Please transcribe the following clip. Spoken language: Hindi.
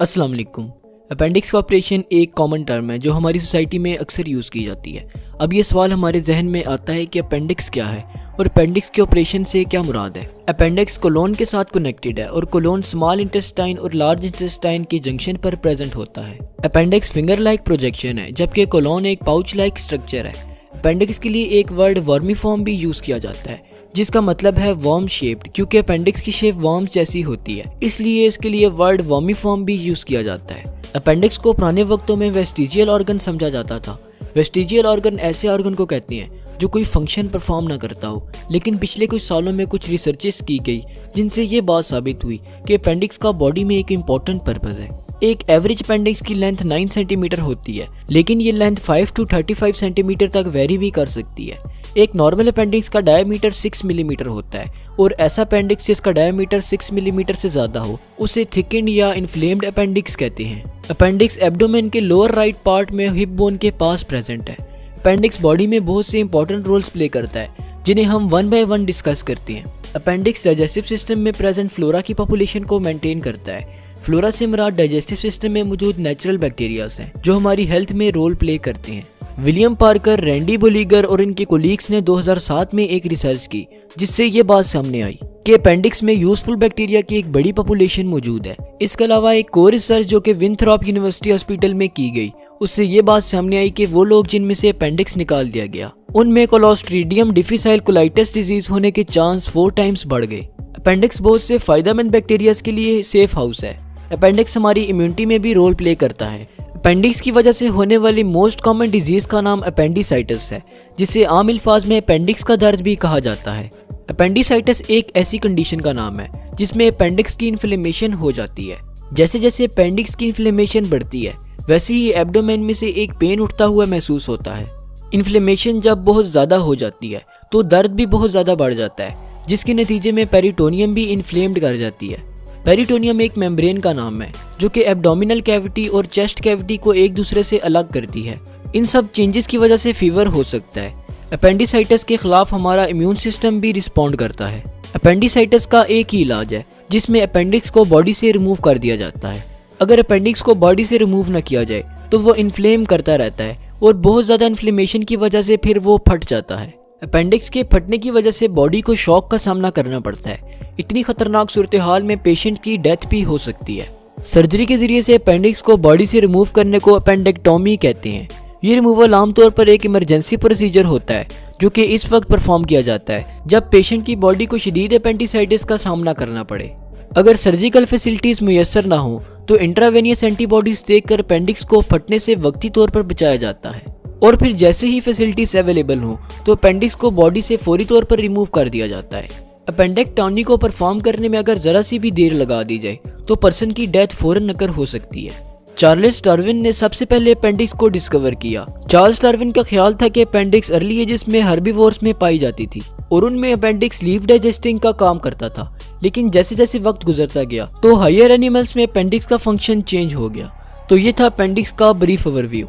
अस्सलाम वालेकुम। अपेंडिक्स का ऑपरेशन एक कॉमन टर्म है जो हमारी सोसाइटी में अक्सर यूज़ की जाती है। अब ये सवाल हमारे जहन में आता है कि अपेंडिक्स क्या है और अपेंडिक्स के ऑपरेशन से क्या मुराद है। अपेंडिक्स कोलोन के साथ कनेक्टेड है और कोलोन स्मॉल इंटेस्टाइन और लार्ज इंटेस्टाइन के जंक्शन पर प्रेजेंट होता है। अपेंडिक्स फिंगर लाइक प्रोजेक्शन है जबकि कोलोन एक पाउच लाइक स्ट्रक्चर है। अपेंडिक्स के लिए एक वर्ड वर्मीफॉर्म भी यूज़ किया जाता है जिसका मतलब है वर्म शेप्ड, क्योंकि अपेंडिक्स की शेप वर्म जैसी होती है इसलिए इसके लिए वर्ड वर्मीफॉर्म भी यूज़ किया जाता है। अपेंडिक्स को पुराने वक्तों में वेस्टिजियल ऑर्गन समझा जाता था। वेस्टिजियल ऑर्गन ऐसे ऑर्गन को कहते हैं जो कोई फंक्शन परफॉर्म ना करता हो, लेकिन पिछले कुछ सालों में कुछ रिसर्चेस की गई जिनसे ये बात साबित हुई कि अपेंडिक्स का बॉडी में एक इम्पॉर्टेंट पर्पज़ है। एक एवरेज अपेंडिक्स की लेंथ 9 सेंटीमीटर होती है, लेकिन ये लेंथ 5 to 35 सेंटीमीटर तक वेरी भी कर सकती है। एक नॉर्मल अपेंडिक्स का डायमीटर 6 मिलीमीटर होता है और ऐसा अपेंडिक्स जिसका डायमीटर 6 मिलीमीटर से ज़्यादा हो उसे थिकन्ड या इन्फ्लेम्ड अपेंडिक्स कहते हैं। अपेंडिक्स एब्डोमेन के लोअर राइट पार्ट में हिप बोन के पास प्रेजेंट है। अपेंडिक्स बॉडी में बहुत से इंपॉर्टेंट रोल्स प्ले करता है जिन्हें हम वन बाय वन डिस्कस करते हैं। अपेंडिक्स डाइजेस्टिव सिस्टम में प्रेजेंट फ्लोरा की पॉपुलेशन को मेंटेन करता है। फ्लोरा से मुराद डाइजेस्टिव सिस्टम में मौजूद नेचुरल बैक्टीरियाज हैं जो हमारी हेल्थ में रोल प्ले करते हैं। विलियम पार्कर, रैंडी बोलीगर और इनके कोलीग्स ने 2007 में एक रिसर्च की जिससे ये बात सामने आई कि अपेंडिक्स में यूजफुल बैक्टीरिया की एक बड़ी पॉपुलेशन मौजूद है। इसके अलावा एक और रिसर्च जो कि विंथ्रॉप यूनिवर्सिटी हॉस्पिटल में की गई उससे ये बात सामने आई कि वो लोग जिनमें से अपेंडिक्स निकाल दिया गया उनमें क्लोस्ट्रीडियम डिफिसाइल कोलाइटिस डिजीज होने के चांस 4 टाइम्स बढ़ गए। अपेंडिक्स बहुत से फायदेमंद बैक्टीरियाज के लिए सेफ हाउस है। अपेंडिक्स हमारी इम्यूनिटी में भी रोल प्ले करता है। अपेंडिक्स की वजह से होने वाली मोस्ट कॉमन डिजीज का नाम अपेंडिसाइटिस है जिसे आम अल्फाज में अपेंडिक्स का दर्द भी कहा जाता है। अपेंडिसाइटिस एक ऐसी कंडीशन का नाम है जिसमें अपेंडिक्स की इन्फ्लेमेशन हो जाती है। जैसे जैसे अपेंडिक्स की इन्फ्लेमेशन बढ़ती है वैसे ही एब्डोमेन में से एक पेन उठता हुआ महसूस होता है। इन्फ्लेमेशन जब बहुत ज़्यादा हो जाती है तो दर्द भी बहुत ज़्यादा बढ़ जाता है जिसके नतीजे में पेरिटोनियम भी इन्फ्लेम्ड कर जाती है। पेरिटोनियम एक मेम्ब्रेन का नाम है जो कि एब्डोमिनल कैविटी और चेस्ट कैविटी को एक दूसरे से अलग करती है। इन सब चेंजेस की वजह से फीवर हो सकता है। अपेंडिसाइटिस के खिलाफ हमारा इम्यून सिस्टम भी रिस्पॉन्ड करता है। अपेंडिसाइटिस का एक ही इलाज है जिसमें अपेंडिक्स को बॉडी से रिमूव कर दिया जाता है। अगर अपेंडिक्स को बॉडी से रिमूव न किया जाए तो वो इन्फ्लेम करता रहता है और बहुत ज़्यादा इन्फ्लेमेशन की वजह से फिर वो फट जाता है। अपेंडिक्स के फटने की वजह से बॉडी को शॉक का सामना करना पड़ता है। इतनी खतरनाक सूरत हाल में पेशेंट की डेथ भी हो सकती है। सर्जरी के जरिए से अपेंडिक्स को बॉडी से रिमूव करने को अपेंडेक्टोमी कहते हैं। ये रिमूवल आमतौर पर एक इमरजेंसी प्रोसीजर होता है जो कि इस वक्त परफॉर्म किया जाता है जब पेशेंट की बॉडी को शदीद अपेंडिसाइटिस का सामना करना पड़े। अगर सर्जिकल फैसिलिटीज मुयस्सर ना हो तो इंट्रावेनियस एंटीबॉडीज देकर अपेंडिक्स को फटने से वक्ती तौर पर बचाया जाता है और फिर जैसे ही फैसिलिटीज अवेलेबल हो तो अपेंडिक्स को बॉडी से फौरी तौर पर रिमूव कर दिया जाता है। अपेंडेक्टोमी को परफॉर्म करने में अगर जरा सी भी देर लगा दी जाए तो पर्सन की डेथ फौरन नकर हो सकती है। चार्ल्स डार्विन ने सबसे पहले अपेंडिक्स को डिस्कवर किया। चार्ल्स डार्विन का ख्याल था कि अपेंडिक्स अर्ली एजेस में हर्बीवोर्स में पाई जाती थी और उनमें अपेंडिक्स लीव डाइजेस्टिंग का काम करता था, लेकिन जैसे जैसे वक्त गुजरता गया तो हायर एनिमल्स में अपेंडिक्स का फंक्शन चेंज हो गया। तो ये था अपेंडिक्स का ब्रीफ ओवरव्यू।